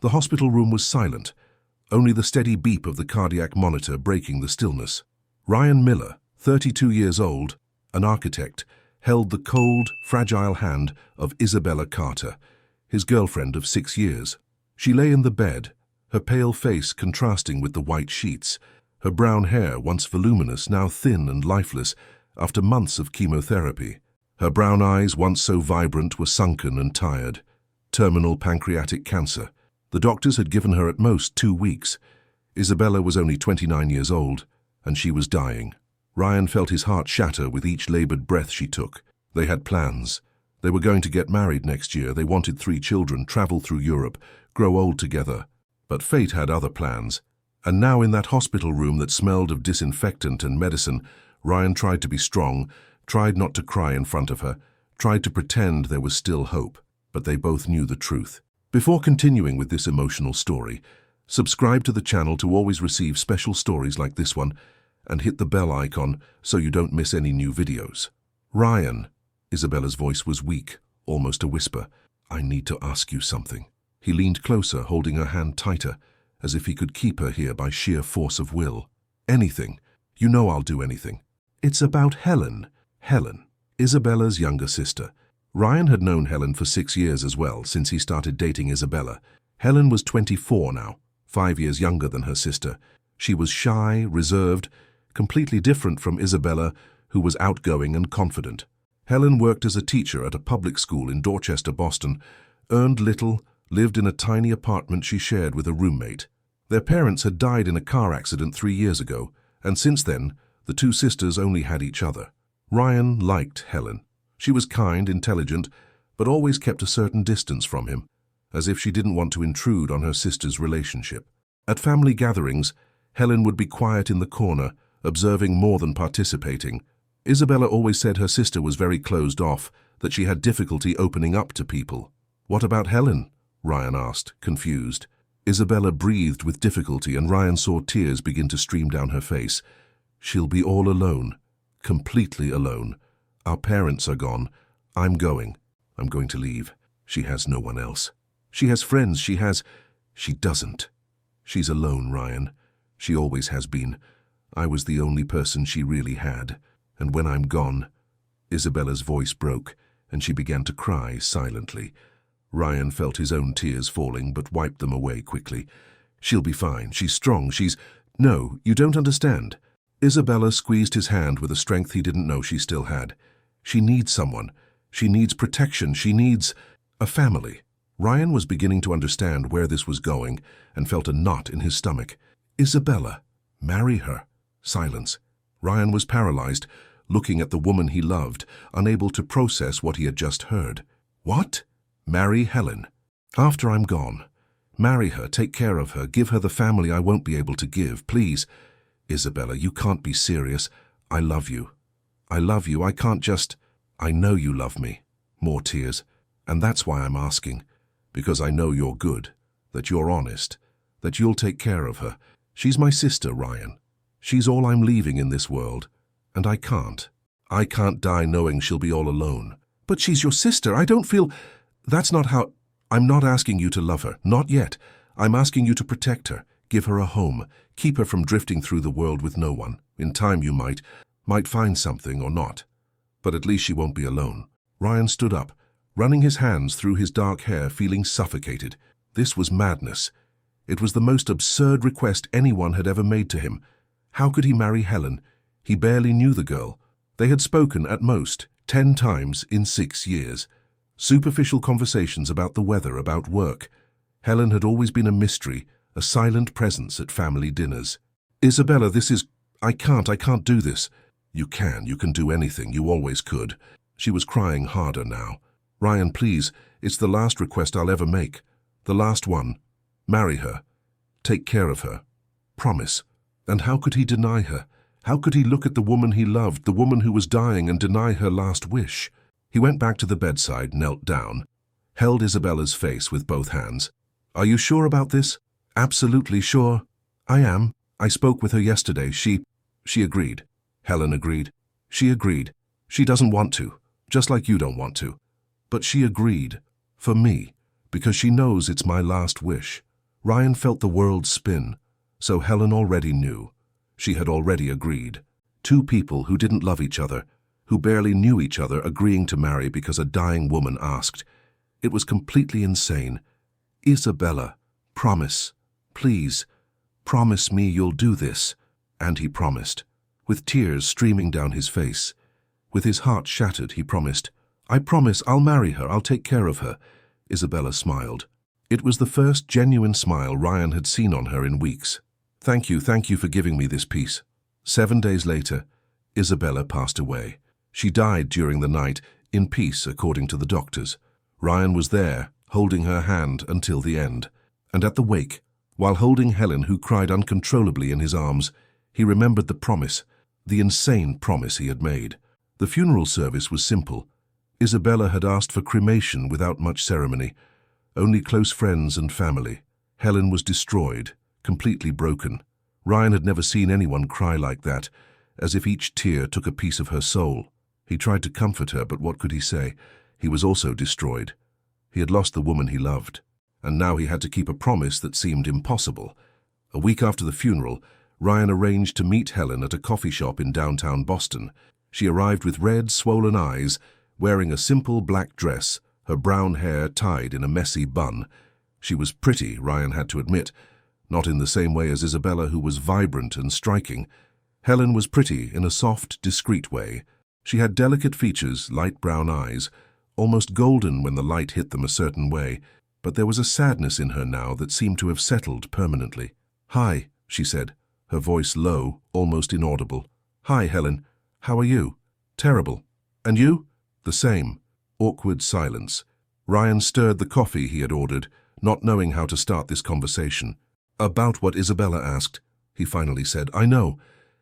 The hospital room was silent, only the steady beep of the cardiac monitor breaking the stillness. Ryan Miller, 32 years old, an architect, held the cold, fragile hand of Isabella Carter, his girlfriend of 6 years. She lay in the bed, her pale face contrasting with the white sheets, her brown hair, once voluminous, now thin and lifeless after months of chemotherapy. Her brown eyes, once so vibrant, were sunken and tired. Terminal pancreatic cancer. The doctors had given her at most 2 weeks. Isabella was only 29 years old, and she was dying. Ryan felt his heart shatter with each labored breath she took. They had plans. They were going to get married next year. They wanted 3 children, travel through Europe, grow old together. But fate had other plans. And now in that hospital room that smelled of disinfectant and medicine, Ryan tried to be strong, tried not to cry in front of her, tried to pretend there was still hope. But they both knew the truth. Before continuing with this emotional story, subscribe to the channel to always receive special stories like this one, and hit the bell icon so you don't miss any new videos. Ryan, Isabella's voice was weak, almost a whisper. I need to ask you something. He leaned closer, holding her hand tighter, as if he could keep her here by sheer force of will. Anything. You know I'll do anything. It's about Helen. Helen, Isabella's younger sister. Ryan had known Helen for 6 years as well, since he started dating Isabella. Helen was 24 now, 5 years younger than her sister. She was shy, reserved, completely different from Isabella, who was outgoing and confident. Helen worked as a teacher at a public school in Dorchester, Boston, earned little, lived in a tiny apartment she shared with a roommate. Their parents had died in a car accident 3 years ago, and since then, the 2 sisters only had each other. Ryan liked Helen. She was kind, intelligent, but always kept a certain distance from him, as if she didn't want to intrude on her sister's relationship. At family gatherings, Helen would be quiet in the corner, observing more than participating. Isabella always said her sister was very closed off, that she had difficulty opening up to people. What about Helen? Ryan asked, confused. Isabella breathed with difficulty, and Ryan saw tears begin to stream down her face. She'll be all alone, completely alone. Our parents are gone. I'm going. I'm going to leave. She has no one else. She has friends. She doesn't. She's alone, Ryan. She always has been. I was the only person she really had. And when I'm gone... Isabella's voice broke, and she began to cry silently. Ryan felt his own tears falling, but wiped them away quickly. She'll be fine. She's strong. No, you don't understand. Isabella squeezed his hand with a strength he didn't know she still had. She needs someone. She needs protection. She needs a family. Ryan was beginning to understand where this was going and felt a knot in his stomach. Isabella. Marry her. Silence. Ryan was paralyzed, looking at the woman he loved, unable to process what he had just heard. What? Marry Helen. After I'm gone. Marry her, take care of her, give her the family I won't be able to give, please. Isabella, you can't be serious. I love you. I love you. I can't just... I know you love me. More tears. And that's why I'm asking. Because I know you're good, that you're honest, that you'll take care of her. She's my sister, Ryan. She's all I'm leaving in this world. And I can't. I can't die knowing she'll be all alone. But she's your sister. I don't feel... That's not how... I'm not asking you to love her. Not yet. I'm asking you to protect her. Give her a home. Keep her from drifting through the world with no one. In time you might find something or not. But at least she won't be alone. Ryan stood up, running his hands through his dark hair, feeling suffocated. This was madness. It was the most absurd request anyone had ever made to him. How could he marry Helen? He barely knew the girl. They had spoken at most 10 times in 6 years. Superficial conversations about the weather, about work. Helen had always been a mystery, a silent presence at family dinners. Isabella, this is... I can't do this. You can do anything, you always could. She was crying harder now. Ryan, please, it's the last request I'll ever make. The last one. Marry her. Take care of her. Promise. And how could he deny her? How could he look at the woman he loved, the woman who was dying, and deny her last wish? He went back to the bedside, knelt down, held Isabella's face with both hands. Are you sure about this? Absolutely sure. I am. I spoke with her yesterday. She agreed. Helen agreed. She agreed. She doesn't want to, just like you don't want to. But she agreed. For me. Because she knows it's my last wish. Ryan felt the world spin. So Helen already knew. She had already agreed. Two people who didn't love each other, who barely knew each other, agreeing to marry because a dying woman asked. It was completely insane. "Isabella, promise, please, promise me you'll do this." And he promised, with tears streaming down his face. With his heart shattered, he promised, "I promise I'll marry her, I'll take care of her." Isabella smiled. It was the first genuine smile Ryan had seen on her in weeks. Thank you for giving me this peace." 7 days later, Isabella passed away. She died during the night, in peace according to the doctors. Ryan was there, holding her hand until the end. And at the wake, while holding Helen, who cried uncontrollably in his arms, he remembered the promise, the insane promise he had made. The funeral service was simple. Isabella had asked for cremation without much ceremony, only close friends and family. Helen was destroyed, completely broken. Ryan had never seen anyone cry like that, as if each tear took a piece of her soul. He tried to comfort her, but what could he say? He was also destroyed. He had lost the woman he loved, and now he had to keep a promise that seemed impossible. A week after the funeral, Ryan arranged to meet Helen at a coffee shop in downtown Boston. She arrived with red, swollen eyes, wearing a simple black dress, her brown hair tied in a messy bun. She was pretty, Ryan had to admit, not in the same way as Isabella, who was vibrant and striking. Helen was pretty in a soft, discreet way. She had delicate features, light brown eyes, almost golden when the light hit them a certain way, but there was a sadness in her now that seemed to have settled permanently. "Hi," she said, her voice low, almost inaudible. "Hi, Helen. How are you?" "Terrible. And you?" "The same." Awkward silence. Ryan stirred the coffee he had ordered, not knowing how to start this conversation. "About what Isabella asked," he finally said. "I know.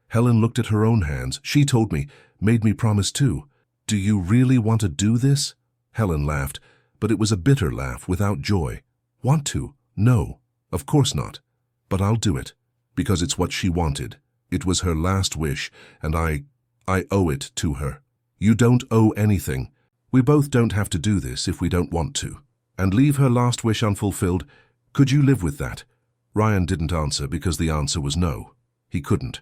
Helen looked at her own hands. She told me, made me promise too. Do you really want to do this?" Helen laughed, but it was a bitter laugh without joy. "Want to? No, of course not. But I'll do it, because it's what she wanted. It was her last wish, and I owe it to her." "You don't owe anything. We both don't have to do this if we don't want to. And leave her last wish unfulfilled. Could you live with that?" Ryan didn't answer because the answer was no. He couldn't.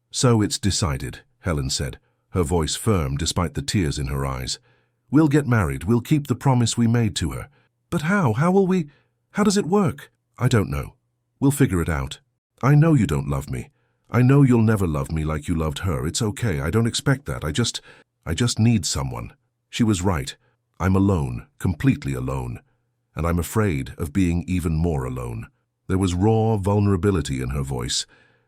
"So it's decided," Helen said, her voice firm despite the tears in her eyes. "We'll get married. We'll keep the promise we made to her." "But how? How will we? How does it work?" "I don't know. We'll figure it out. I know you don't love me. I know you'll never love me like you loved her. It's okay. I don't expect that. I just need someone." She was right. I'm alone, completely alone. And I'm afraid of being even more alone. There was raw vulnerability in her voice,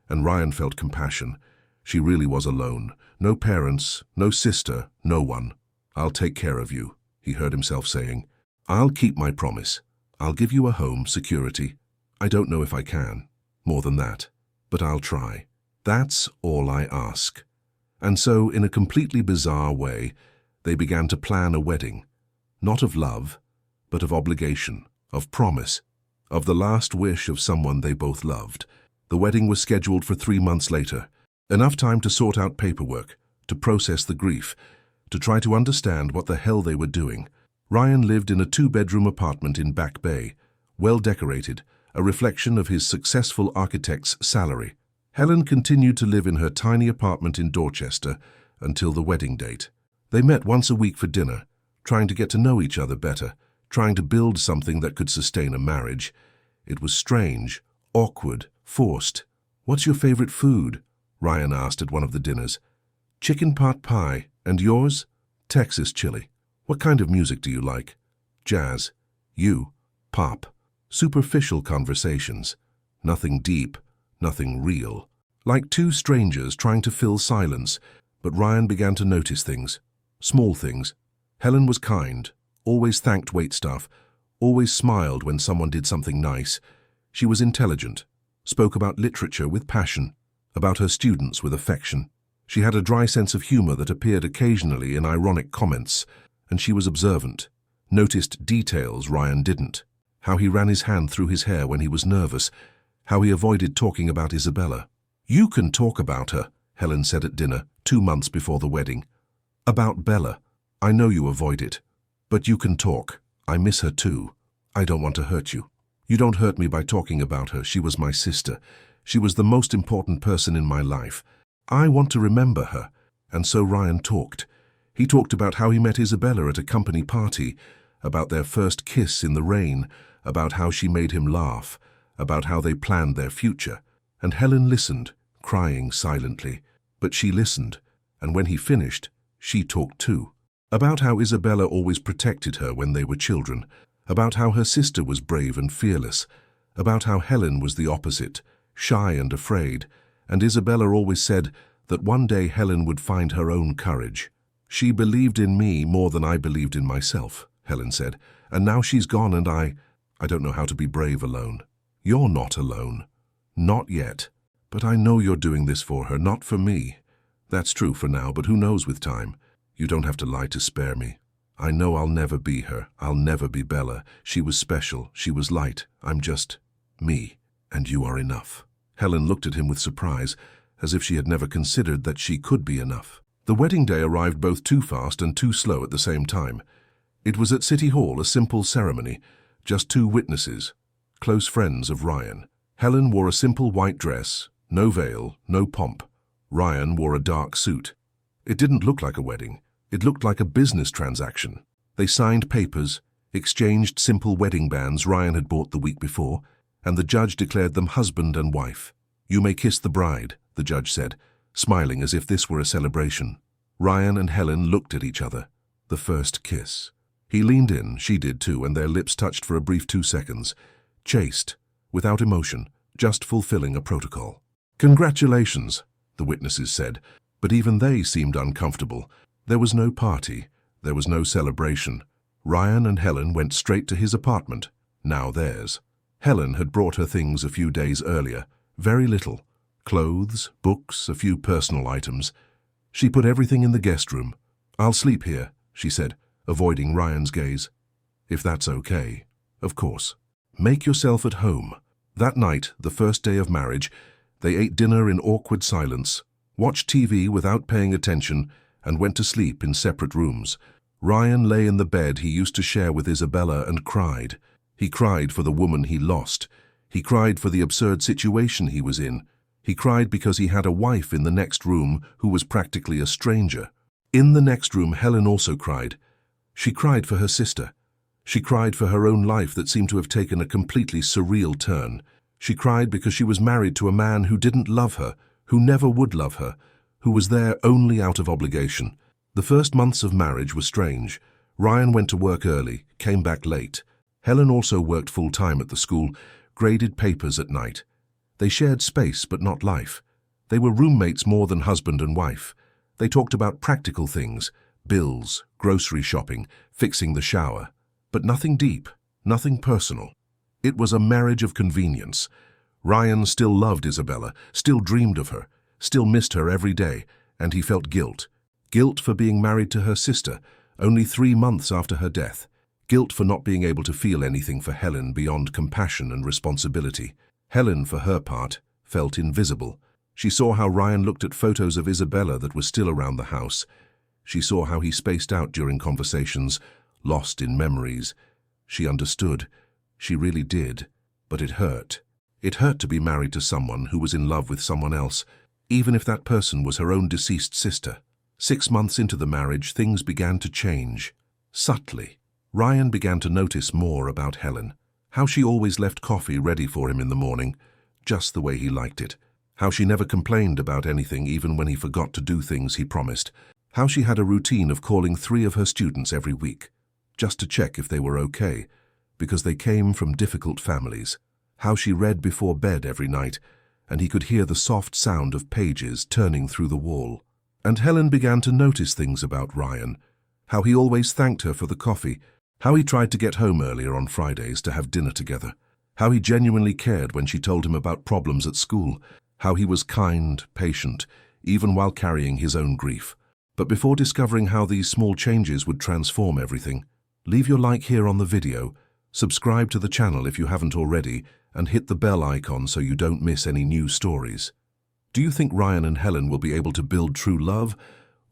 and Ryan felt compassion. She really was alone. No parents, no sister, no one. "I'll take care of you," he heard himself saying. "I'll keep my promise. I'll give you a home, security. I don't know if I can, more than that, but I'll try. That's all I ask." And so, in a completely bizarre way, they began to plan a wedding. Not of love, but of obligation, of promise, of the last wish of someone they both loved. The wedding was scheduled for 3 months later. Enough time to sort out paperwork, to process the grief, to try to understand what the hell they were doing. Ryan lived in a 2-bedroom apartment in Back Bay, well decorated, a reflection of his successful architect's salary. Helen continued to live in her tiny apartment in Dorchester until the wedding date. They met once a week for dinner, trying to get to know each other better, trying to build something that could sustain a marriage. It was strange, awkward, forced. "What's your favorite food?" Ryan asked at one of the dinners. "Chicken pot pie. And yours?" "Texas chili." "What kind of music do you like?" "Jazz." "You?" "Pop." Superficial conversations. Nothing deep, nothing real. Like two strangers trying to fill silence, but Ryan began to notice things. Small things. Helen was kind, always thanked waitstaff, always smiled when someone did something nice. She was intelligent, spoke about literature with passion, about her students with affection. She had a dry sense of humor that appeared occasionally in ironic comments, and she was observant, noticed details Ryan didn't. How he ran his hand through his hair when he was nervous, how he avoided talking about Isabella. "You can talk about her," Helen said at dinner, 2 months before the wedding. "About Bella. I know you avoid it, but you can talk. I miss her too. I don't want to hurt you." You don't hurt me by talking about her. She was my sister. She was the most important person in my life. I want to remember her." And so Ryan talked. He talked about how he met Isabella at a company party, about their first kiss in the rain, about how she made him laugh, about how they planned their future. And Helen listened, crying silently. But she listened, and when he finished, she talked too. About how Isabella always protected her when they were children, about how her sister was brave and fearless, about how Helen was the opposite, shy and afraid, and Isabella always said that one day Helen would find her own courage. "She believed in me more than I believed in myself," Helen said, "and now she's gone and I don't know how to be brave alone." "You're not alone. Not yet. But I know you're doing this for her, not for me." "That's true for now, but who knows with time? You don't have to lie to spare me. I know I'll never be her. I'll never be Bella. She was special. She was light. I'm just me, and you are enough." Helen looked at him with surprise, as if she had never considered that she could be enough. The wedding day arrived both too fast and too slow at the same time. It was at City Hall, a simple ceremony, just two witnesses, close friends of Ryan. Helen wore a simple white dress, no veil, no pomp. Ryan wore a dark suit. It didn't look like a wedding. It looked like a business transaction. They signed papers, exchanged simple wedding bands Ryan had bought the week before, and the judge declared them husband and wife. "You may kiss the bride," the judge said, smiling as if this were a celebration. Ryan and Helen looked at each other. The first kiss. He leaned in, she did too, and their lips touched for a brief 2 seconds. Chaste, without emotion, just fulfilling a protocol. "Congratulations," the witnesses said, but even they seemed uncomfortable. There was no party. There was no celebration. Ryan and Helen went straight to his apartment, now theirs. Helen had brought her things a few days earlier, very little. Clothes, books, a few personal items. She put everything in the guest room. "I'll sleep here," she said, avoiding Ryan's gaze. "If that's okay, of course. Make yourself at home." That night, the first day of marriage, they ate dinner in awkward silence, watched TV without paying attention, and went to sleep in separate rooms. Ryan lay in the bed he used to share with Isabella and cried. He cried for the woman he lost. He cried for the absurd situation he was in. He cried because he had a wife in the next room who was practically a stranger. In the next room, Helen also cried. She cried for her sister. She cried for her own life that seemed to have taken a completely surreal turn. She cried because she was married to a man who didn't love her, who never would love her, who was there only out of obligation. The first months of marriage were strange. Ryan went to work early, came back late. Helen also worked full-time at the school, graded papers at night. They shared space but not life. They were roommates more than husband and wife. They talked about practical things, bills, grocery shopping, fixing the shower. But nothing deep, nothing personal. It was a marriage of convenience. Ryan still loved Isabella, still dreamed of her, still missed her every day, and he felt guilt. Guilt for being married to her sister, only 3 months after her death. Guilt for not being able to feel anything for Helen beyond compassion and responsibility. Helen, for her part, felt invisible. She saw how Ryan looked at photos of Isabella that were still around the house. She saw how he spaced out during conversations, lost in memories. She understood. She really did. But it hurt. It hurt to be married to someone who was in love with someone else, even if that person was her own deceased sister. 6 months into the marriage, things began to change. Subtly. Ryan began to notice more about Helen. How she always left coffee ready for him in the morning, just the way he liked it. How she never complained about anything even when he forgot to do things he promised. How she had a routine of calling 3 of her students every week, just to check if they were okay, because they came from difficult families. How she read before bed every night, and he could hear the soft sound of pages turning through the wall. And Helen began to notice things about Ryan. How he always thanked her for the coffee. How he tried to get home earlier on Fridays to have dinner together. How he genuinely cared when she told him about problems at school. How he was kind, patient, even while carrying his own grief. But before discovering how these small changes would transform everything, leave your like here on the video, subscribe to the channel if you haven't already, and hit the bell icon so you don't miss any new stories. Do you think Ryan and Helen will be able to build true love,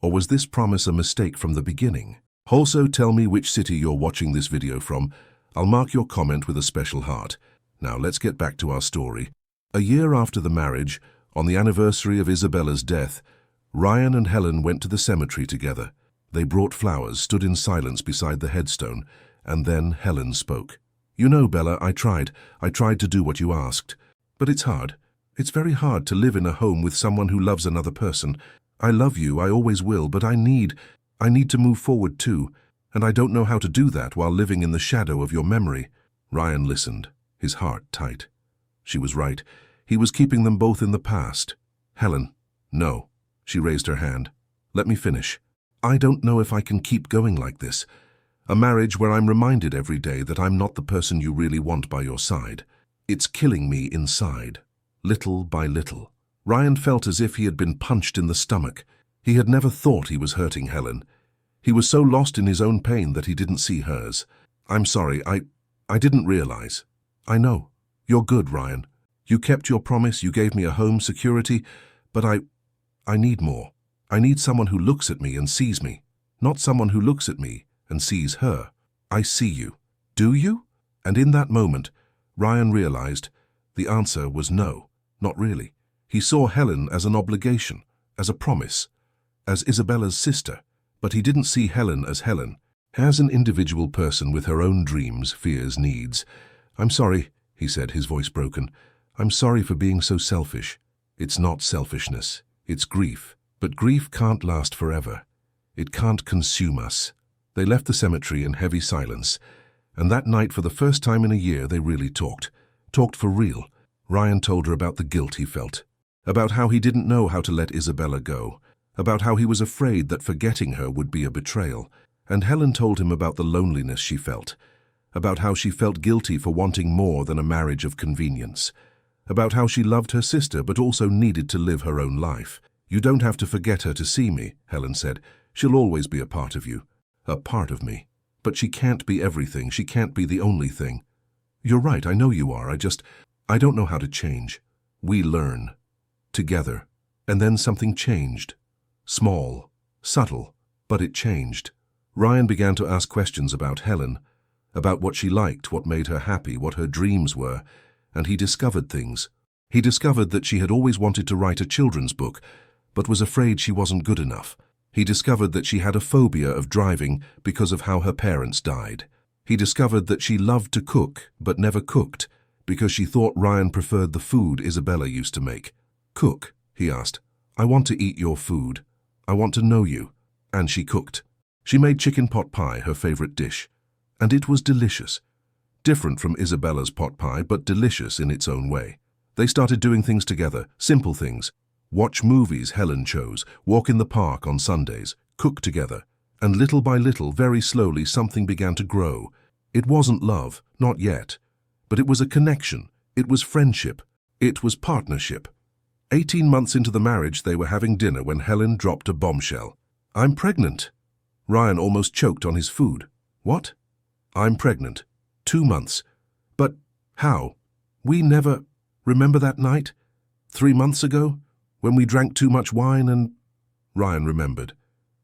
or was this promise a mistake from the beginning? Also, tell me which city you're watching this video from. I'll mark your comment with a special heart. Now let's get back to our story. A year after the marriage, on the anniversary of Isabella's death, Ryan and Helen went to the cemetery together. They brought flowers, stood in silence beside the headstone, and then Helen spoke. "You know, Bella, I tried to do what you asked. But it's hard. It's very hard to live in a home with someone who loves another person. I love you, I always will, but I need to move forward too, and I don't know how to do that while living in the shadow of your memory." Ryan listened, his heart tight. She was right. He was keeping them both in the past. "Helen." "No." She raised her hand. "Let me finish. I don't know if I can keep going like this. A marriage where I'm reminded every day that I'm not the person you really want by your side. It's killing me inside, little by little." Ryan felt as if he had been punched in the stomach. He had never thought he was hurting Helen. He was so lost in his own pain that he didn't see hers. "I'm sorry, I didn't realize." "I know. You're good, Ryan. You kept your promise, you gave me a home, security, but I need more. I need someone who looks at me and sees me, not someone who looks at me and sees her. I see you." "Do you?" And in that moment, Ryan realized the answer was no, not really. He saw Helen as an obligation, as a promise, as Isabella's sister, but he didn't see Helen as an individual person with her own dreams, fears, needs. "I'm sorry," he said, his voice broken. "I'm sorry for being so selfish." "It's not selfishness, it's grief. But grief can't last forever. It can't consume us." They left the cemetery in heavy silence, and that night, for the first time in a year, they really talked for real. Ryan told her about the guilt he felt, about how he didn't know how to let Isabella go, about how he was afraid that forgetting her would be a betrayal, and Helen told him about the loneliness she felt, about how she felt guilty for wanting more than a marriage of convenience, about how she loved her sister but also needed to live her own life. "You don't have to forget her to see me," Helen said. "She'll always be a part of you, a part of me. But she can't be everything, she can't be the only thing." "You're right, I know you are, I don't know how to change." We learn. Together. And then something changed. Small, subtle, but it changed. Ryan began to ask questions about Helen, about what she liked, what made her happy, what her dreams were, and he discovered things. He discovered that she had always wanted to write a children's book, but was afraid she wasn't good enough. He discovered that she had a phobia of driving because of how her parents died. He discovered that she loved to cook, but never cooked, because she thought Ryan preferred the food Isabella used to make. "Cook?" he asked. "I want to eat your food. I want to know you." And she cooked. She made chicken pot pie, her favorite dish. And it was delicious. Different from Isabella's pot pie, but delicious in its own way. They started doing things together, simple things. Watch movies Helen chose, walk in the park on Sundays, cook together. And little by little, very slowly, something began to grow. It wasn't love, not yet. But it was a connection. It was friendship. It was partnership. 18 months into the marriage, they were having dinner when Helen dropped a bombshell. "I'm pregnant." Ryan almost choked on his food. "What?" "I'm pregnant. 2 months. But how? We never... Remember that night? 3 months ago? When we drank too much wine and..." Ryan remembered.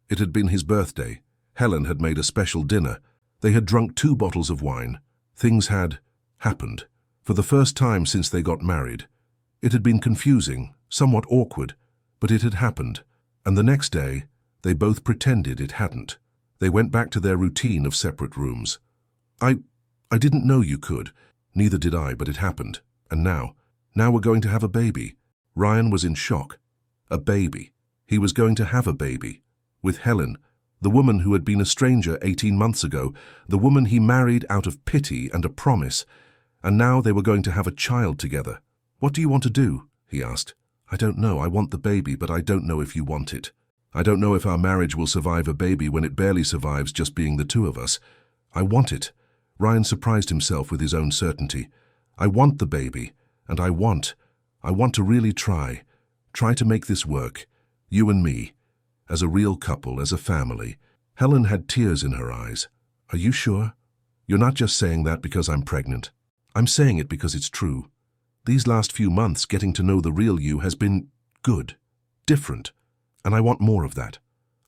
It had been his birthday. Helen had made a special dinner. They had drunk 2 bottles of wine. Things had happened. For the first time since they got married. It had been confusing, somewhat awkward, but it had happened. And the next day, they both pretended it hadn't. They went back to their routine of separate rooms. I didn't know you could. Neither did I, but it happened. And now we're going to have a baby." Ryan was in shock. A baby. He was going to have a baby. With Helen, the woman who had been a stranger 18 months ago, the woman he married out of pity and a promise. And now they were going to have a child together. "What do you want to do?" he asked. "I don't know. I want the baby, but I don't know if you want it. I don't know if our marriage will survive a baby when it barely survives just being the 2 of us. I want it." Ryan surprised himself with his own certainty. "I want the baby, and I want to really try to make this work, you and me, as a real couple, as a family." Helen had tears in her eyes. "Are you sure? You're not just saying that because I'm pregnant." "I'm saying it because it's true. These last few months, getting to know the real you has been good, different, and I want more of that.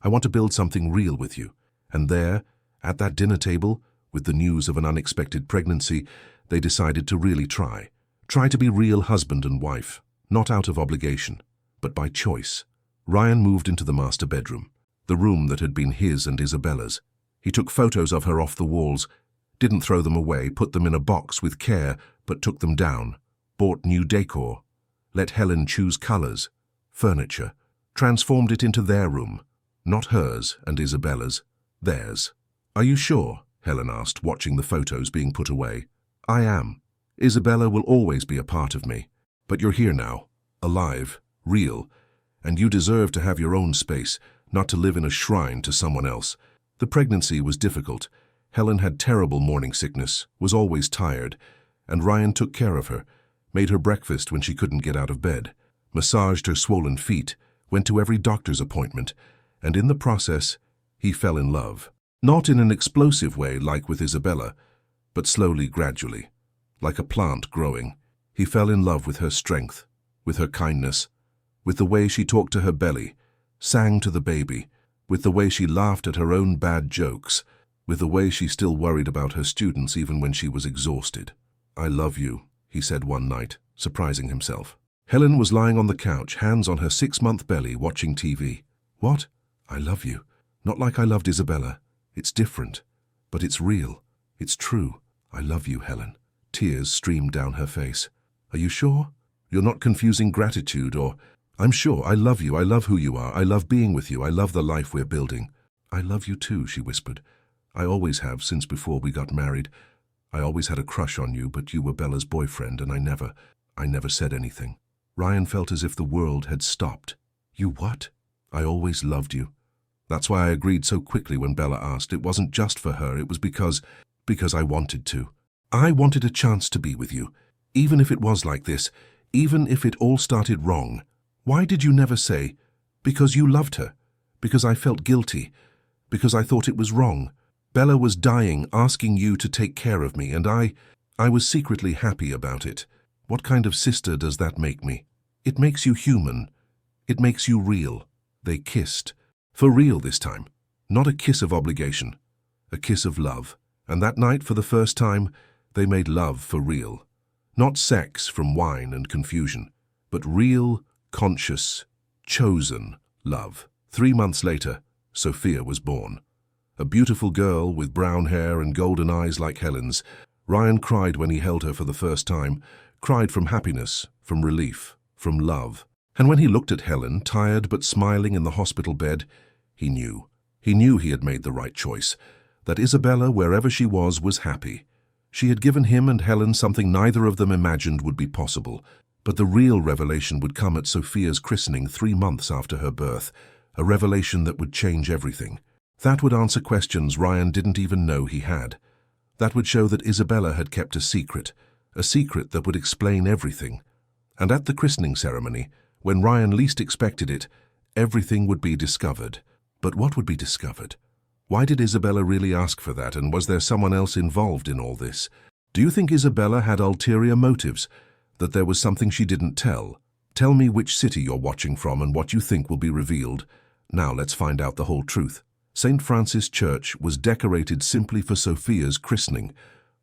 I want to build something real with you." And there, at that dinner table, with the news of an unexpected pregnancy, they decided to really try. Try to be real husband and wife, not out of obligation, but by choice. Ryan moved into the master bedroom, the room that had been his and Isabella's. He took photos of her off the walls, didn't throw them away, put them in a box with care, but took them down, bought new decor, let Helen choose colors, furniture, transformed it into their room, not hers and Isabella's, theirs. "Are you sure?" Helen asked, watching the photos being put away. "I am. Isabella will always be a part of me. But you're here now, alive, real, and you deserve to have your own space, not to live in a shrine to someone else." The pregnancy was difficult. Helen had terrible morning sickness, was always tired, and Ryan took care of her, made her breakfast when she couldn't get out of bed, massaged her swollen feet, went to every doctor's appointment, and in the process, he fell in love. Not in an explosive way like with Isabella, but slowly, gradually, like a plant growing. He fell in love with her strength, with her kindness, with the way she talked to her belly, sang to the baby, with the way she laughed at her own bad jokes, with the way she still worried about her students even when she was exhausted. "I love you," he said one night, surprising himself. Helen was lying on the couch, hands on her 6-month belly, watching TV. "What? I love you. Not like I loved Isabella. It's different, but it's real. It's true. I love you, Helen." Tears streamed down her face. "Are you sure? You're not confusing gratitude or—" "I'm sure. I love you. I love who you are. I love being with you. I love the life we're building." "I love you too," she whispered. "I always have since before we got married. I always had a crush on you, but you were Bella's boyfriend, and I never said anything." Ryan felt as if the world had stopped. "You what?" "I always loved you. That's why I agreed so quickly when Bella asked. It wasn't just for her, it was because I wanted to. I wanted a chance to be with you, even if it was like this, even if it all started wrong. Why did you never say, 'Because you loved her, because I felt guilty, because I thought it was wrong'? Bella was dying, asking you to take care of me, and I was secretly happy about it. What kind of sister does that make me? It makes you human. It makes you real." They kissed. For real this time. Not a kiss of obligation. A kiss of love. And that night, for the first time, they made love for real. Not sex from wine and confusion, but real, conscious, chosen love. 3 months later, Sophia was born. A beautiful girl with brown hair and golden eyes like Helen's. Ryan cried when he held her for the first time, cried from happiness, from relief, from love. And when he looked at Helen, tired but smiling in the hospital bed, he knew. He knew he had made the right choice, that Isabella, wherever she was happy. She had given him and Helen something neither of them imagined would be possible. But the real revelation would come at Sophia's christening 3 months after her birth, a revelation that would change everything. That would answer questions Ryan didn't even know he had. That would show that Isabella had kept a secret that would explain everything. And at the christening ceremony, when Ryan least expected it, everything would be discovered. But what would be discovered? Why did Isabella really ask for that, and was there someone else involved in all this? Do you think Isabella had ulterior motives? That there was something she didn't tell? Tell me which city you're watching from and what you think will be revealed. Now let's find out the whole truth. St. Francis Church was decorated simply for Sophia's christening.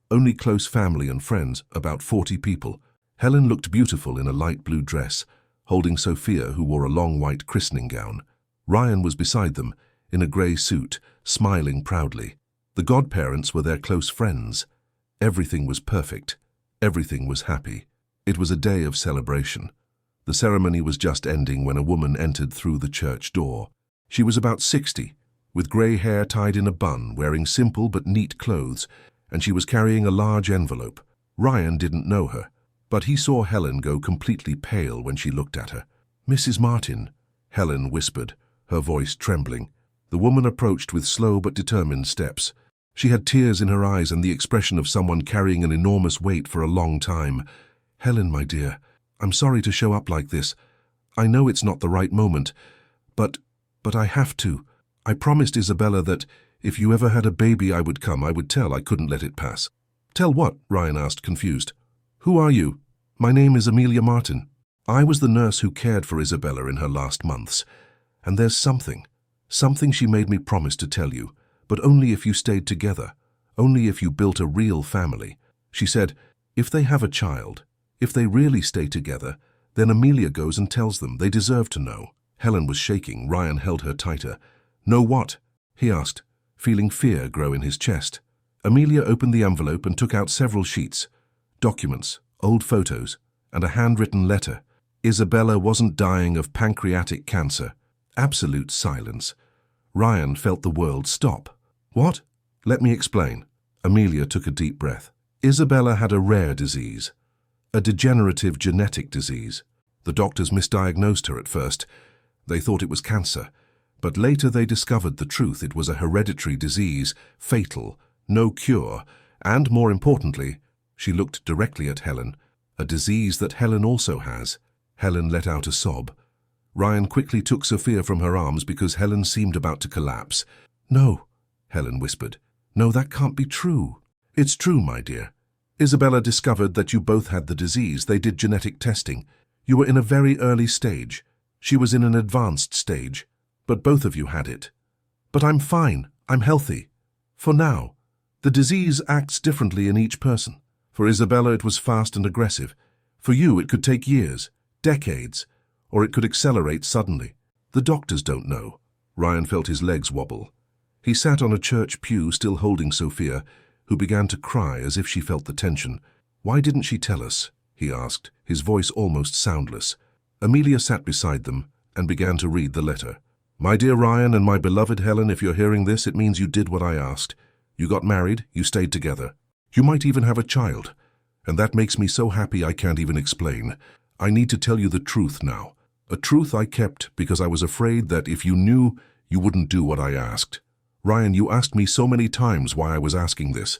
Only close family and friends, about 40 people. Helen looked beautiful in a light blue dress, holding Sophia, who wore a long white christening gown. Ryan was beside them, in a grey suit, smiling proudly. The godparents were their close friends. Everything was perfect. Everything was happy. It was a day of celebration. The ceremony was just ending when a woman entered through the church door. She was about 60, with grey hair tied in a bun, wearing simple but neat clothes, and she was carrying a large envelope. Ryan didn't know her, but he saw Helen go completely pale when she looked at her. "Mrs. Martin," Helen whispered, her voice trembling. The woman approached with slow but determined steps. She had tears in her eyes and the expression of someone carrying an enormous weight for a long time. "Helen, my dear, I'm sorry to show up like this. I know it's not the right moment, but I have to. I promised Isabella that if you ever had a baby I would come. I would tell. I couldn't let it pass." "Tell what?" Ryan asked, confused. "Who are you?" "My name is Amelia Martin. I was the nurse who cared for Isabella in her last months. And there's something she made me promise to tell you, but only if you stayed together, only if you built a real family. She said, If they have a child, if they really stay together, then Amelia goes and tells them. They deserve to know. Helen was shaking. Ryan held her tighter. Know what? He asked, feeling fear grow in his chest. Amelia opened the envelope and took out several sheets, documents, old photos, and a handwritten letter. Isabella wasn't dying of pancreatic cancer. Absolute silence. Ryan felt the world stop. What? Let me explain. Amelia took a deep breath. Isabella had a rare disease, a degenerative genetic disease. The doctors misdiagnosed her at first. They thought it was cancer, but later they discovered the truth. It was a hereditary disease, fatal, no cure, and more importantly, she looked directly at Helen, a disease that Helen also has. Helen let out a sob. Ryan quickly took Sophia from her arms because Helen seemed about to collapse. No, Helen whispered. No, that can't be true. It's true, my dear. Isabella discovered that you both had the disease. They did genetic testing. You were in a very early stage. She was in an advanced stage. But both of you had it. But I'm fine. I'm healthy. For now. The disease acts differently in each person. For Isabella, it was fast and aggressive. For you, it could take years, decades, or it could accelerate suddenly. The doctors don't know. Ryan felt his legs wobble. He sat on a church pew, still holding Sophia, who began to cry as if she felt the tension. Why didn't she tell us? He asked, his voice almost soundless. Amelia sat beside them and began to read the letter. My dear Ryan and my beloved Helen, if you're hearing this, it means you did what I asked. You got married, you stayed together. You might even have a child. And that makes me so happy I can't even explain. I need to tell you the truth now. A truth I kept because I was afraid that if you knew, you wouldn't do what I asked. Ryan, you asked me so many times why I was asking this,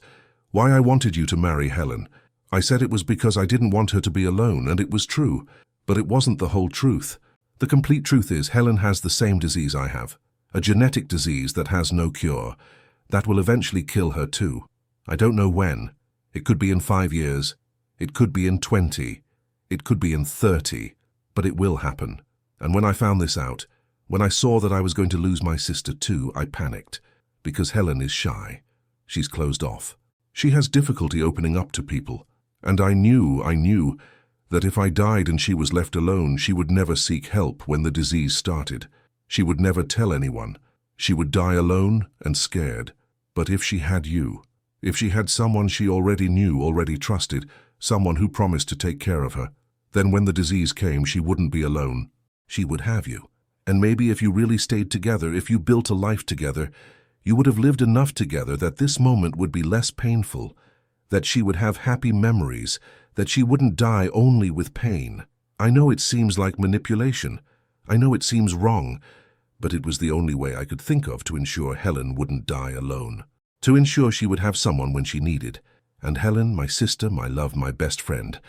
why I wanted you to marry Helen. I said it was because I didn't want her to be alone, and it was true. But it wasn't the whole truth. The complete truth is Helen has the same disease I have, a genetic disease that has no cure. That will eventually kill her too. I don't know when. It could be in 5 years. It could be in 20. It could be in 30. But it will happen. And when I found this out, when I saw that I was going to lose my sister too, I panicked. Because Helen is shy. She's closed off. She has difficulty opening up to people. And I knew that if I died and she was left alone, she would never seek help when the disease started. She would never tell anyone. She would die alone and scared. But if she had you, if she had someone she already knew, already trusted, someone who promised to take care of her, then when the disease came, she wouldn't be alone. She would have you. And maybe if you really stayed together, if you built a life together, you would have lived enough together that this moment would be less painful, that she would have happy memories, that she wouldn't die only with pain. I know it seems like manipulation. I know it seems wrong, but it was the only way I could think of to ensure Helen wouldn't die alone, to ensure she would have someone when she needed. And Helen, my sister, my love, my best friend,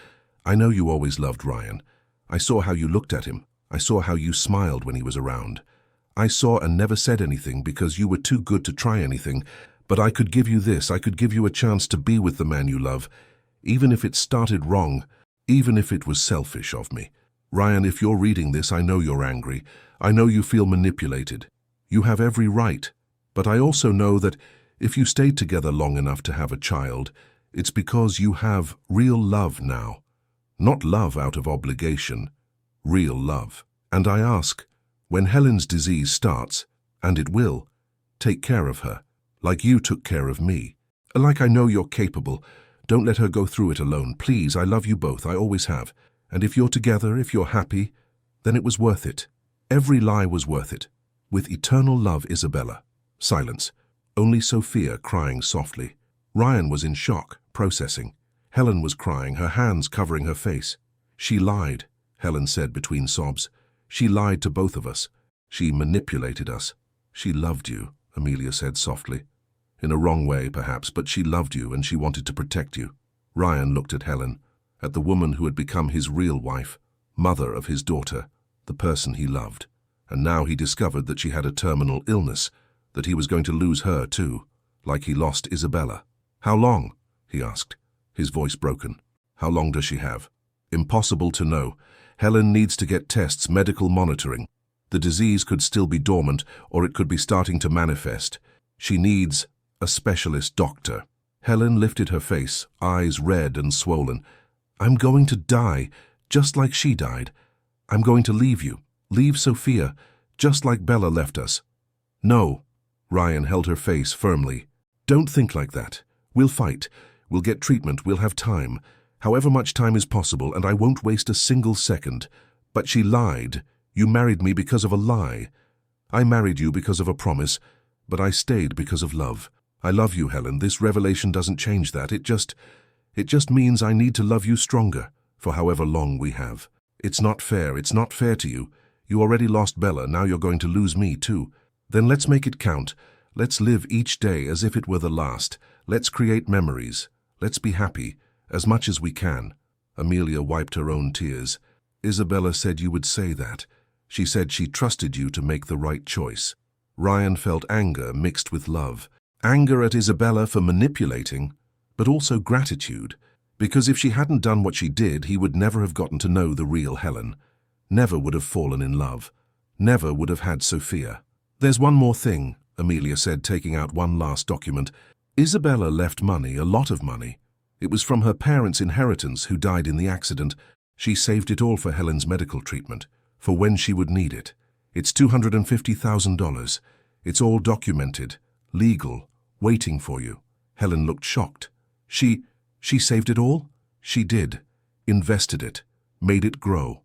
I know you always loved Ryan. I saw how you looked at him. I saw how you smiled when he was around. I saw and never said anything because you were too good to try anything, but I could give you this. I could give you a chance to be with the man you love, even if it started wrong, even if it was selfish of me. Ryan, if you're reading this, I know you're angry. I know you feel manipulated. You have every right. But I also know that if you stayed together long enough to have a child, it's because you have real love now. Not love out of obligation, real love. And I ask, when Helen's disease starts, and it will, take care of her, like you took care of me. Like I know you're capable. Don't let her go through it alone. Please, I love you both. I always have. And if you're together, if you're happy, then it was worth it. Every lie was worth it. With eternal love, Isabella. Silence. Only Sophia crying softly. Ryan was in shock, processing. Helen was crying, her hands covering her face. She lied, Helen said between sobs. She lied to both of us. She manipulated us. She loved you, Amelia said softly. In a wrong way, perhaps, but she loved you and she wanted to protect you. Ryan looked at Helen, at the woman who had become his real wife, mother of his daughter, the person he loved. And now he discovered that she had a terminal illness, that he was going to lose her too, like he lost Isabella. How long? He asked, his voice broken. How long does she have? Impossible to know. Helen needs to get tests, medical monitoring. The disease could still be dormant, or it could be starting to manifest. She needs a specialist doctor. Helen lifted her face, eyes red and swollen. I'm going to die, just like she died. I'm going to leave you, leave Sophia, just like Bella left us. No. Ryan held her face firmly. Don't think like that. We'll fight. We'll get treatment. We'll have time. However much time is possible, and I won't waste a single second. But she lied. You married me because of a lie. I married you because of a promise, but I stayed because of love. I love you, Helen. This revelation doesn't change that. It just means I need to love you stronger, for however long we have. It's not fair. It's not fair to you. You already lost Bella. Now you're going to lose me, too. Then let's make it count. Let's live each day as if it were the last. Let's create memories. Let's be happy, as much as we can. Amelia wiped her own tears. Isabella said you would say that. She said she trusted you to make the right choice. Ryan felt anger mixed with love. Anger at Isabella for manipulating, but also gratitude, because if she hadn't done what she did, he would never have gotten to know the real Helen. Never would have fallen in love. Never would have had Sophia. There's one more thing, Amelia said, taking out one last document. Isabella left money, a lot of money. It was from her parents' inheritance who died in the accident. She saved it all for Helen's medical treatment, for when she would need it. It's $250,000. It's all documented, legal, waiting for you. Helen looked shocked. She saved it all? She did. Invested it. Made it grow.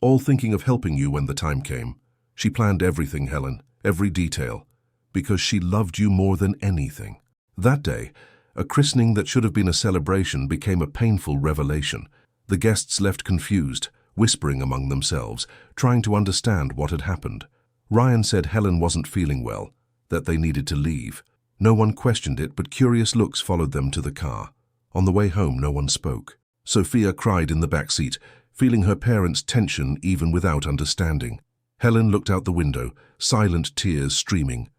All thinking of helping you when the time came. She planned everything, Helen, every detail, because she loved you more than anything. That day, a christening that should have been a celebration became a painful revelation. The guests left confused, whispering among themselves, trying to understand what had happened. Ryan said Helen wasn't feeling well, that they needed to leave. No one questioned it, but curious looks followed them to the car. On the way home, no one spoke. Sophia cried in the back seat, feeling her parents' tension even without understanding. Helen looked out the window, silent tears streaming.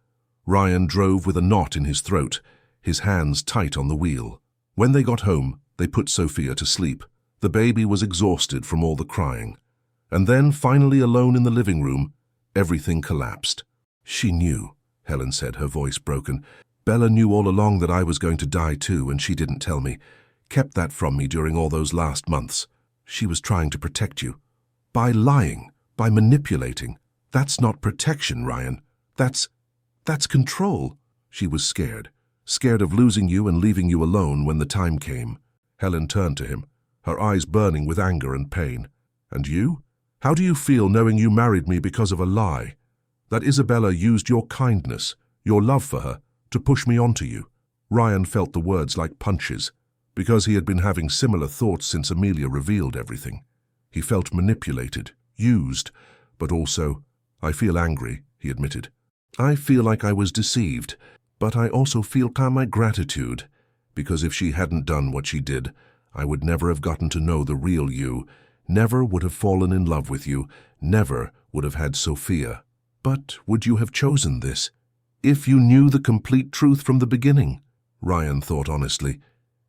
Ryan drove with a knot in his throat, his hands tight on the wheel. When they got home, they put Sophia to sleep. The baby was exhausted from all the crying. And then, finally alone in the living room, everything collapsed. She knew, Helen said, her voice broken. Bella knew all along that I was going to die too, and she didn't tell me. Kept that from me during all those last months. She was trying to protect you. By lying, by manipulating. That's not protection, Ryan. That's control. She was scared. Scared of losing you and leaving you alone when the time came. Helen turned to him, her eyes burning with anger and pain. And you? How do you feel knowing you married me because of a lie? That Isabella used your kindness, your love for her, to push me onto you? Ryan felt the words like punches, because he had been having similar thoughts since Amelia revealed everything. He felt manipulated, used, but also, I feel angry, he admitted. I feel like I was deceived, but I also feel my gratitude, because if she hadn't done what she did, I would never have gotten to know the real you, never would have fallen in love with you, never would have had Sophia. But would you have chosen this? If you knew the complete truth from the beginning? Ryan thought honestly.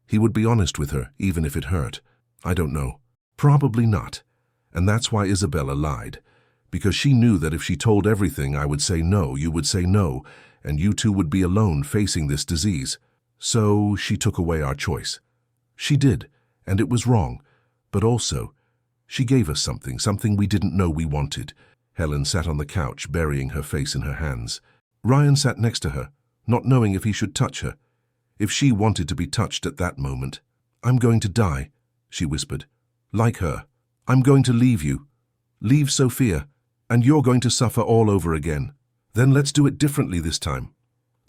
He would be honest with her, even if it hurt. I don't know. Probably not. And that's why Isabella lied. Because she knew that if she told everything, I would say no, you would say no, and you two would be alone facing this disease. So she took away our choice. She did, and it was wrong. But also, she gave us something we didn't know we wanted. Helen sat on the couch, burying her face in her hands. Ryan sat next to her, not knowing if he should touch her, if she wanted to be touched at that moment. I'm going to die, she whispered. Like her. I'm going to leave you. Leave Sophia, and you're going to suffer all over again. Then let's do it differently this time.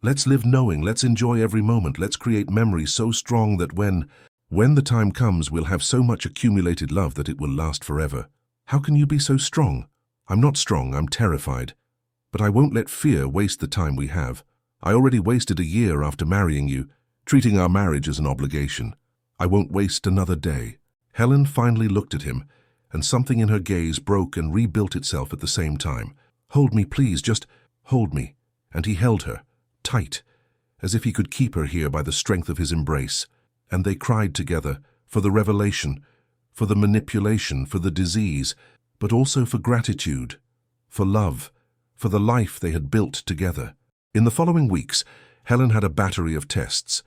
Let's live knowing, let's enjoy every moment, let's create memories so strong that when the time comes, we'll have so much accumulated love that it will last forever. How can you be so strong? I'm not strong, I'm terrified. But I won't let fear waste the time we have. I already wasted a year after marrying you, treating our marriage as an obligation. I won't waste another day. Helen finally looked at him, and something in her gaze broke and rebuilt itself at the same time. Hold me, please, just hold me. And he held her, tight, as if he could keep her here by the strength of his embrace. And they cried together, for the revelation, for the manipulation, for the disease, but also for gratitude, for love, for the life they had built together. In the following weeks, Helen had a battery of tests.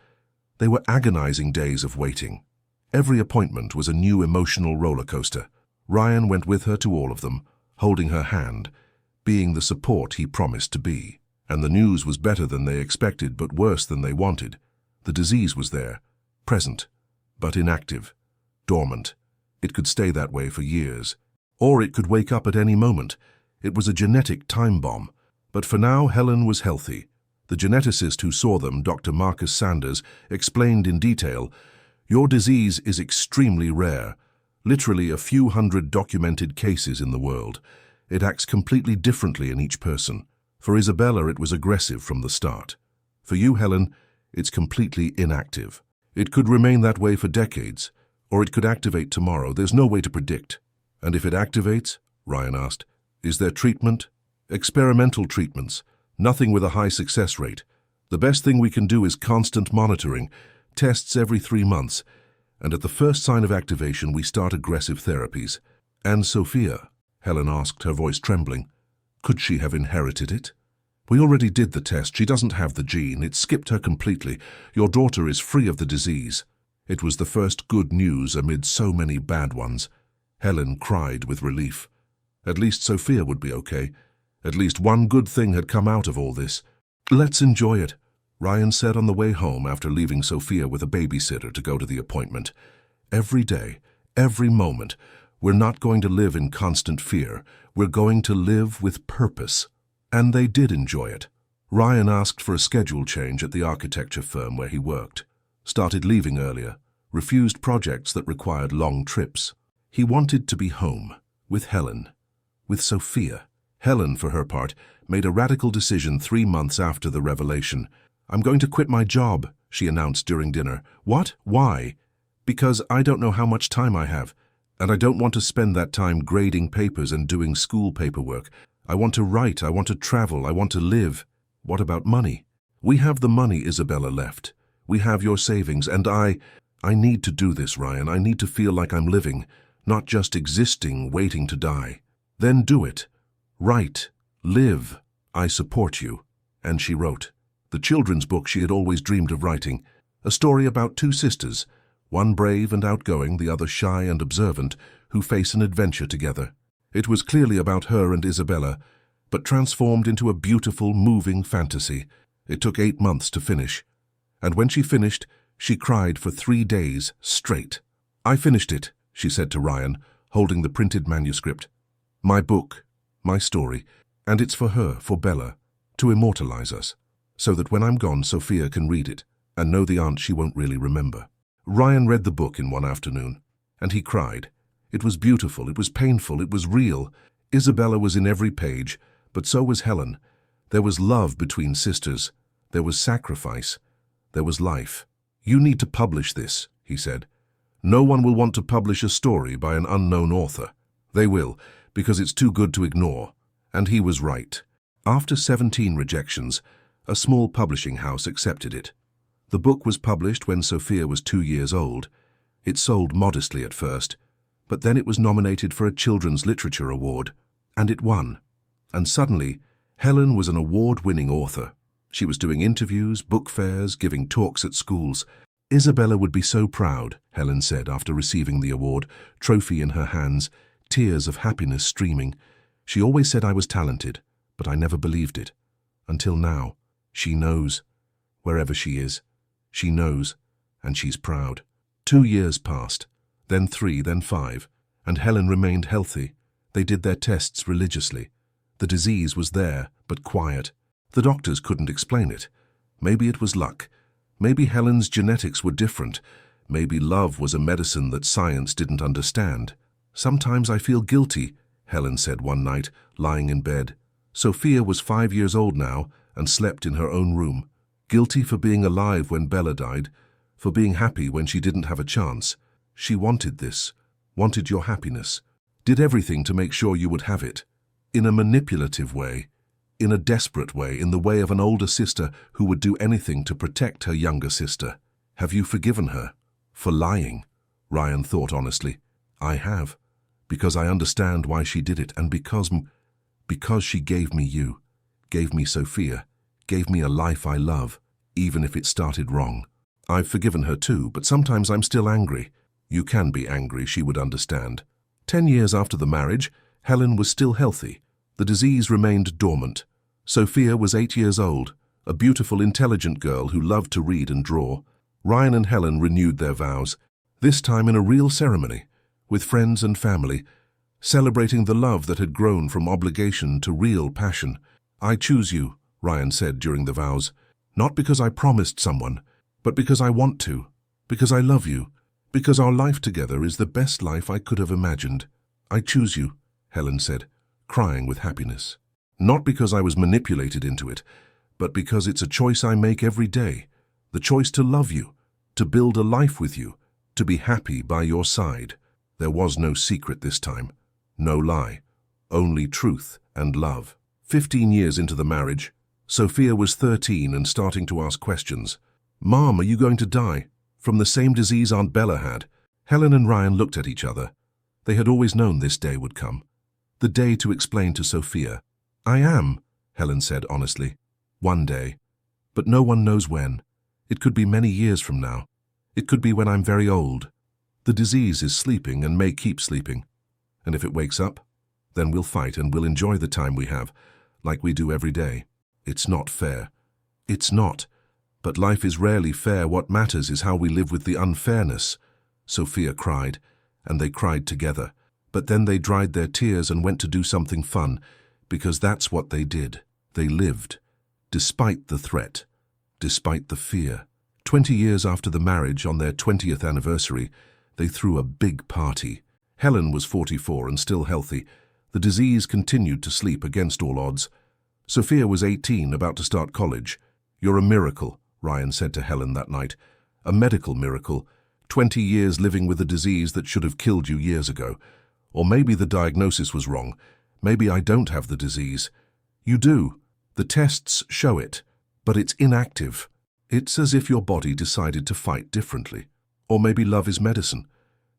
They were agonizing days of waiting. Every appointment was a new emotional roller coaster. Ryan went with her to all of them, holding her hand, being the support he promised to be. And the news was better than they expected, but worse than they wanted. The disease was there, present, but inactive, dormant. It could stay that way for years. Or it could wake up at any moment. It was a genetic time bomb. But for now, Helen was healthy. The geneticist who saw them, Dr. Marcus Sanders, explained in detail, "Your disease is extremely rare, literally a few hundred documented cases in the world. It acts completely differently in each person. For Isabella, it was aggressive from the start. For you, Helen, it's completely inactive. It could remain that way for decades, or it could activate tomorrow. There's no way to predict." "And if it activates," Ryan asked, "is there treatment?" "Experimental treatments. Nothing with a high success rate. The best thing we can do is constant monitoring, tests every 3 months, and at the first sign of activation we start aggressive therapies." "And Sophia?" Helen asked, her voice trembling. "Could she have inherited it?" "We already did the test. She doesn't have the gene. It skipped her completely. Your daughter is free of the disease." It was the first good news amid so many bad ones. Helen cried with relief. At least Sophia would be okay. At least one good thing had come out of all this. "Let's enjoy it," Ryan said on the way home after leaving Sophia with a babysitter to go to the appointment. "Every day, every moment, we're not going to live in constant fear. We're going to live with purpose." And they did enjoy it. Ryan asked for a schedule change at the architecture firm where he worked, started leaving earlier, refused projects that required long trips. He wanted to be home, with Helen, with Sophia. Helen, for her part, made a radical decision 3 months after the revelation. "I'm going to quit my job," she announced during dinner. "What? Why?" "Because I don't know how much time I have, and I don't want to spend that time grading papers and doing school paperwork. I want to write, I want to travel, I want to live." "What about money?" "We have the money, Isabella, left. We have your savings, and I need to do this, Ryan. I need to feel like I'm living, not just existing, waiting to die." "Then do it. Write. Live. I support you." And she wrote. The children's book she had always dreamed of writing. A story about 2 sisters, one brave and outgoing, the other shy and observant, who face an adventure together. It was clearly about her and Isabella, but transformed into a beautiful, moving fantasy. It took 8 months to finish. And when she finished, she cried for 3 days straight. "I finished it," she said to Ryan, holding the printed manuscript. "My book, my story, and it's for her, for Bella, to immortalize us, so that when I'm gone, Sophia can read it and know the aunt she won't really remember." Ryan read the book in one afternoon, and he cried. It was beautiful, it was painful, it was real. Isabella was in every page, but so was Helen. There was love between sisters. There was sacrifice. There was life. "You need to publish this," he said. "No one will want to publish a story by an unknown author. They will, because it's too good to ignore." And he was right. After 17 rejections, a small publishing house accepted it. The book was published when Sophia was 2 years old. It sold modestly at first, but then it was nominated for a Children's Literature Award, and it won. And suddenly, Helen was an award-winning author. She was doing interviews, book fairs, giving talks at schools. "Isabella would be so proud," Helen said after receiving the award, trophy in her hands, tears of happiness streaming. "She always said I was talented, but I never believed it. Until now. She knows. Wherever she is, she knows, and she's proud." 2 years passed, then 3, then 5, and Helen remained healthy. They did their tests religiously. The disease was there, but quiet. The doctors couldn't explain it. Maybe it was luck. Maybe Helen's genetics were different. Maybe love was a medicine that science didn't understand. "Sometimes I feel guilty," Helen said one night, lying in bed. Sophia was 5 years old now and slept in her own room. Guilty for being alive when Bella died, for being happy when she didn't have a chance. She wanted this, wanted your happiness, did everything to make sure you would have it. In a manipulative way, in a desperate way, in the way of an older sister who would do anything to protect her younger sister. Have you forgiven her? For lying? Ryan thought honestly. I have, because I understand why she did it, and because she gave me you, gave me Sophia, gave me a life I love, even if it started wrong. I've forgiven her too, but sometimes I'm still angry. You can be angry, she would understand. 10 years after the marriage, Helen was still healthy. The disease remained dormant. Sophia was 8 years old, a beautiful, intelligent girl who loved to read and draw. Ryan and Helen renewed their vows, this time in a real ceremony, with friends and family, celebrating the love that had grown from obligation to real passion. I choose you, Ryan said during the vows, not because I promised someone, but because I want to, because I love you, because our life together is the best life I could have imagined. I choose you, Helen said, crying with happiness. Not because I was manipulated into it, but because it's a choice I make every day, the choice to love you, to build a life with you, to be happy by your side. There was no secret this time, no lie, only truth and love. 15 years into the marriage, Sophia was 13 and starting to ask questions. Mom, are you going to die? From the same disease Aunt Bella had. Helen and Ryan looked at each other. They had always known this day would come. The day to explain to Sophia. I am, Helen said honestly. One day. But no one knows when. It could be many years from now. It could be when I'm very old. The disease is sleeping and may keep sleeping. And if it wakes up, then we'll fight and we'll enjoy the time we have, like we do every day. It's not fair. It's not. But life is rarely fair. What matters is how we live with the unfairness. Sophia cried, and they cried together. But then they dried their tears and went to do something fun, because that's what they did. They lived, despite the threat, despite the fear. 20 years after the marriage, on their 20th anniversary, they threw a big party. Helen was 44 and still healthy. The disease continued to sleep against all odds. Sophia was 18, about to start college. You're a miracle, Ryan said to Helen that night. A medical miracle. 20 years living with a disease that should have killed you years ago. Or maybe the diagnosis was wrong. Maybe I don't have the disease. You do. The tests show it. But it's inactive. It's as if your body decided to fight differently. Or maybe love is medicine.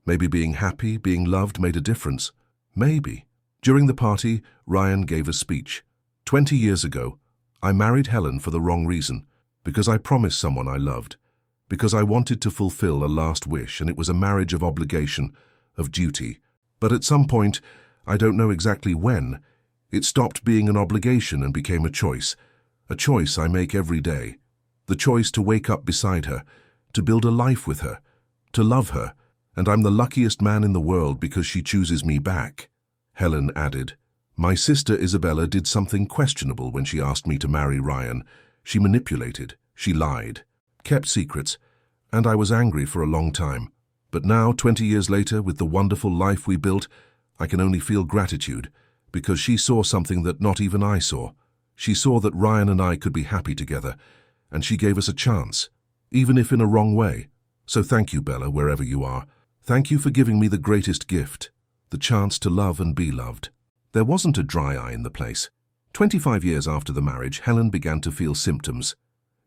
Maybe being happy, being loved made a difference. Maybe. During the party, Ryan gave a speech. 20 years ago, I married Helen for the wrong reason, because I promised someone I loved, because I wanted to fulfill a last wish, and it was a marriage of obligation, of duty. But at some point, I don't know exactly when, it stopped being an obligation and became a choice I make every day. The choice to wake up beside her, to build a life with her, to love her, and I'm the luckiest man in the world because she chooses me back. Helen added, my sister Isabella did something questionable when she asked me to marry Ryan. She manipulated, she lied, kept secrets, and I was angry for a long time. But now, 20 years later, with the wonderful life we built, I can only feel gratitude, because she saw something that not even I saw. She saw that Ryan and I could be happy together, and she gave us a chance, even if in a wrong way. So thank you, Bella, wherever you are. Thank you for giving me the greatest gift, the chance to love and be loved. There wasn't a dry eye in the place. 25 years after the marriage, Helen began to feel symptoms.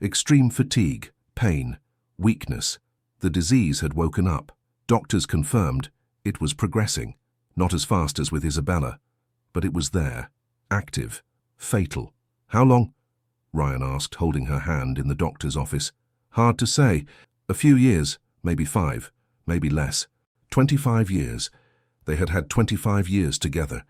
Extreme fatigue, pain, weakness. The disease had woken up. Doctors confirmed it was progressing, not as fast as with Isabella, but it was there, active, fatal. How long? Ryan asked, holding her hand in the doctor's office. Hard to say. A few years, maybe 5, maybe less. 25 years. They had had 25 years together.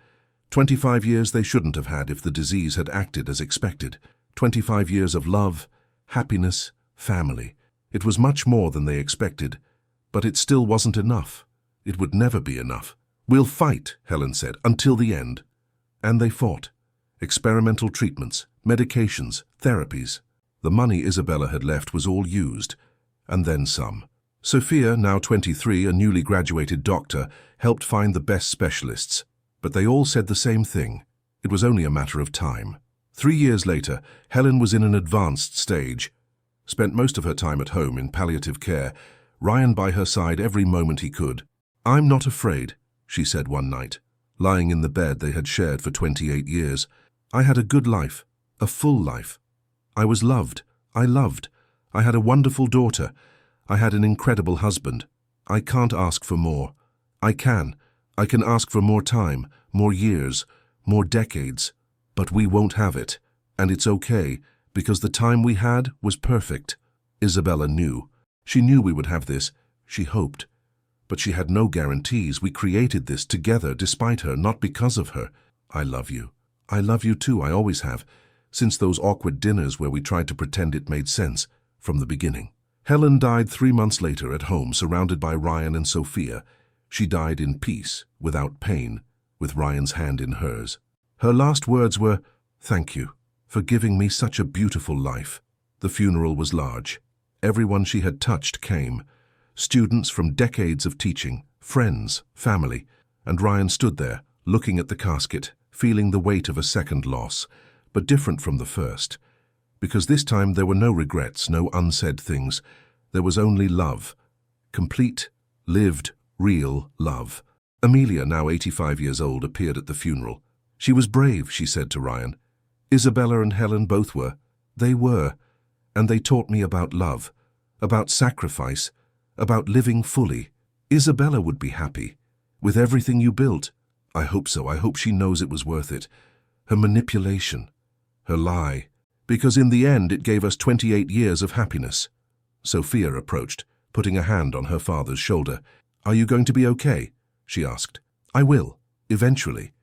25 years they shouldn't have had if the disease had acted as expected. 25 years of love, happiness, family. It was much more than they expected, but it still wasn't enough. It would never be enough. We'll fight, Helen said, until the end. And they fought. Experimental treatments, medications, therapies. The money Isabella had left was all used, and then some. Sophia, now 23, a newly graduated doctor, helped find the best specialists, but they all said the same thing. It was only a matter of time. 3 years later, Helen was in an advanced stage. Spent most of her time at home in palliative care, Ryan by her side every moment he could. I'm not afraid, she said one night, lying in the bed they had shared for 28 years. I had a good life, a full life. I was loved. I loved. I had a wonderful daughter. I had an incredible husband. I can't ask for more. I can ask for more time, more years, more decades. But we won't have it. And it's okay, because the time we had was perfect. Isabella knew. She knew we would have this, she hoped. But she had no guarantees. We created this together despite her, not because of her. I love you. I love you too, I always have, since those awkward dinners where we tried to pretend it made sense from the beginning. Helen died 3 months later at home, surrounded by Ryan and Sophia. She died in peace, without pain, with Ryan's hand in hers. Her last words were, "Thank you for giving me such a beautiful life." The funeral was large. Everyone she had touched came. Students from decades of teaching, friends, family, and Ryan stood there, looking at the casket, feeling the weight of a second loss, but different from the first. Because this time there were no regrets, no unsaid things. There was only love. Complete, lived, real love. Amelia, now 85 years old, appeared at the funeral. She was brave, she said to Ryan. Isabella and Helen both were. They were. And they taught me about love, about sacrifice, about living fully. Isabella would be happy. With everything you built. I hope so. I hope she knows it was worth it. Her manipulation. Her lie. Because in the end it gave us 28 years of happiness. Sophia approached, putting a hand on her father's shoulder. Are you going to be okay? She asked. I will, eventually.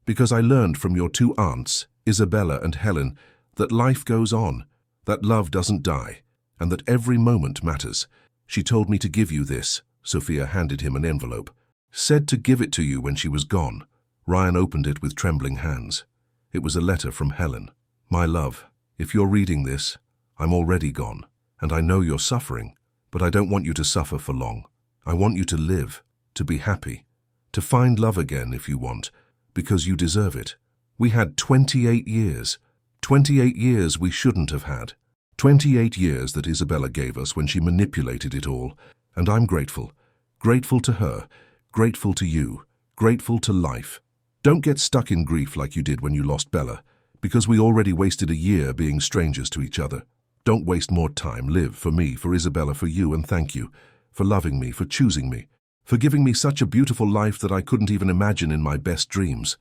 Because I learned from your two aunts, Isabella and Helen, that life goes on, that love doesn't die, and that every moment matters. She told me to give you this. Sophia handed him an envelope. Said to give it to you when she was gone. Ryan opened it with trembling hands. It was a letter from Helen. My love, if you're reading this, I'm already gone, and I know you're suffering, but I don't want you to suffer for long. I want you to live, to be happy, to find love again if you want, because you deserve it. We had 28 years. 28 years we shouldn't have had. 28 years that Isabella gave us when she manipulated it all, and I'm grateful. Grateful to her, grateful to you, grateful to life. Don't get stuck in grief like you did when you lost Bella, because we already wasted a year being strangers to each other. Don't waste more time. Live for me, for Isabella, for you, and thank you for loving me, for choosing me, for giving me such a beautiful life that I couldn't even imagine in my best dreams.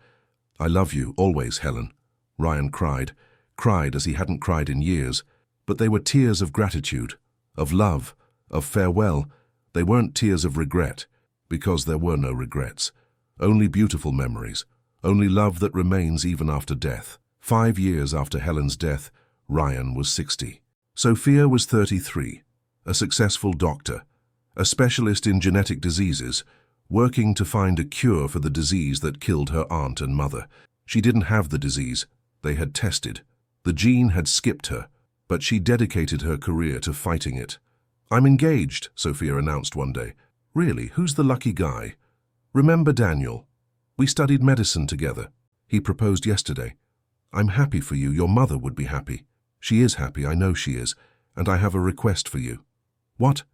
I love you, always, Helen. Ryan cried as he hadn't cried in years, but they were tears of gratitude, of love, of farewell. They weren't tears of regret, because there were no regrets. Only beautiful memories, only love that remains even after death. 5 years after Helen's death, Ryan was 60. Sophia was 33, a successful doctor, a specialist in genetic diseases, working to find a cure for the disease that killed her aunt and mother. She didn't have the disease. They had tested. The gene had skipped her, but she dedicated her career to fighting it. I'm engaged, Sophia announced one day. Really, who's the lucky guy? Remember Daniel? We studied medicine together. He proposed yesterday. I'm happy for you. Your mother would be happy. She is happy, I know she is, and I have a request for you. What?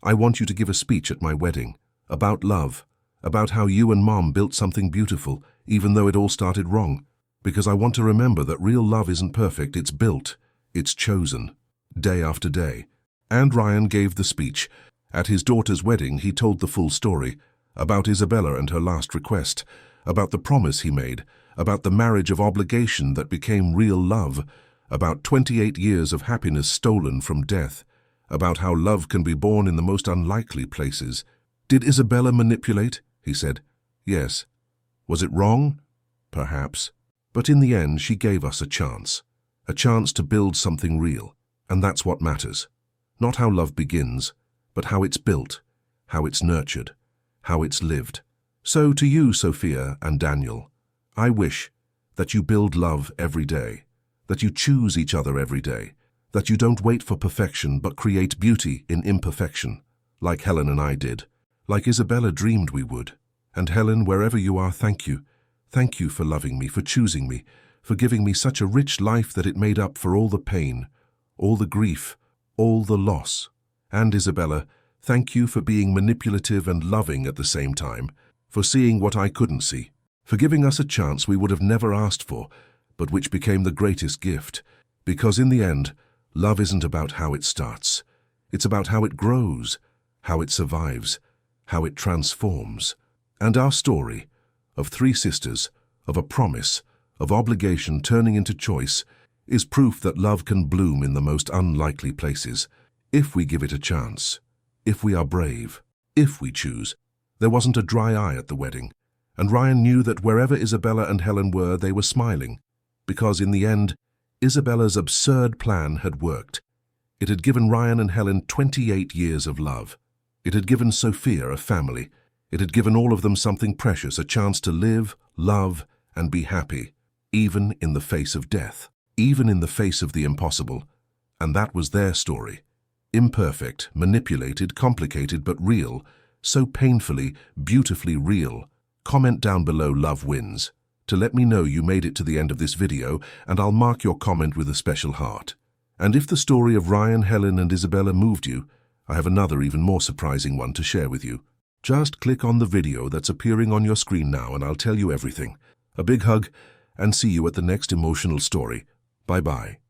I want you to give a speech at my wedding, about love, about how you and Mom built something beautiful, even though it all started wrong, because I want to remember that real love isn't perfect, it's built, it's chosen, day after day. And Ryan gave the speech. At his daughter's wedding, he told the full story, about Isabella and her last request, about the promise he made, about the marriage of obligation that became real love, about 28 years of happiness stolen from death, about how love can be born in the most unlikely places. Did Isabella manipulate? He said. Yes. Was it wrong? Perhaps. But in the end, she gave us a chance to build something real, and that's what matters. Not how love begins, but how it's built, how it's nurtured, how it's lived. So to you, Sophia and Daniel, I wish that you build love every day, that you choose each other every day, that you don't wait for perfection but create beauty in imperfection, like Helen and I did, like Isabella dreamed we would. And Helen, wherever you are, thank you. Thank you for loving me, for choosing me, for giving me such a rich life that it made up for all the pain, all the grief, all the loss. And Isabella, thank you for being manipulative and loving at the same time, for seeing what I couldn't see, for giving us a chance we would have never asked for, but which became the greatest gift. Because in the end, love isn't about how it starts. It's about how it grows, how it survives, how it transforms. And our story, of 3 sisters, of a promise, of obligation turning into choice, is proof that love can bloom in the most unlikely places, if we give it a chance. if we are brave, if we choose. There wasn't a dry eye at the wedding, and Ryan knew that wherever Isabella and Helen were, they were smiling, because in the end, Isabella's absurd plan had worked. It had given Ryan and Helen 28 years of love. It had given Sophia a family. It had given all of them something precious, a chance to live, love, and be happy, even in the face of death, even in the face of the impossible. And that was their story. Imperfect, manipulated, complicated, but real, so painfully, beautifully real. Comment down below "Love wins" to let me know you made it to the end of this video, and I'll mark your comment with a special heart. And if the story of Ryan, Helen, and Isabella moved you, I have another even more surprising one to share with you. Just click on the video that's appearing on your screen now and I'll tell you everything. A big hug, and see you at the next emotional story. Bye-bye.